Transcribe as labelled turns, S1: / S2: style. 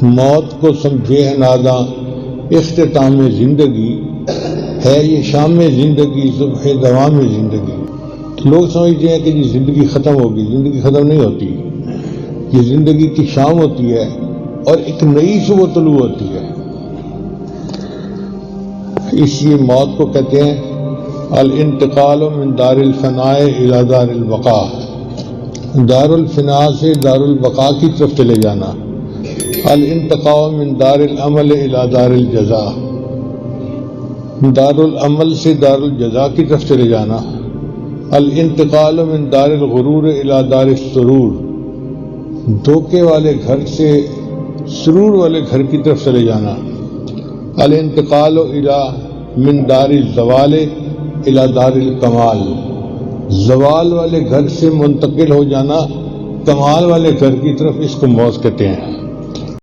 S1: मौत को समझे है नादा इख्तिताम जिंदगी है ये शाम जिंदगी सुबह दवाम जिंदगी। लोग समझते हैं कि ये जिंदगी खत्म होगी, जिंदगी खत्म नहीं होती। ये जिंदगी की शाम होती है और एक नई सुबह तुलू होती है। इसलिए मौत को कहते हैं अल इंतकाल मिन दारिल फनाए इला दारिल बका, दारुल फना से दारुल बका की तरफ चले जाना। अल इंतकाल मिन दारिल अमल इला दारिल जजा, दारुल अमल से दारुल जजा की तरफ चले जाना। अल इंतकाल मिन दारिल गुरूर इला दारिल सुरूर, धोखे वाले घर से सुरूर वाले घर की तरफ चले जाना। अल इंतकाल इला मिन दारिल ज़वाल इला दारिल कमाल, ज़वाल वाले घर से मुंतकिल हो जाना कमाल वाले घर की तरफ, इसको मौत कहते हैं।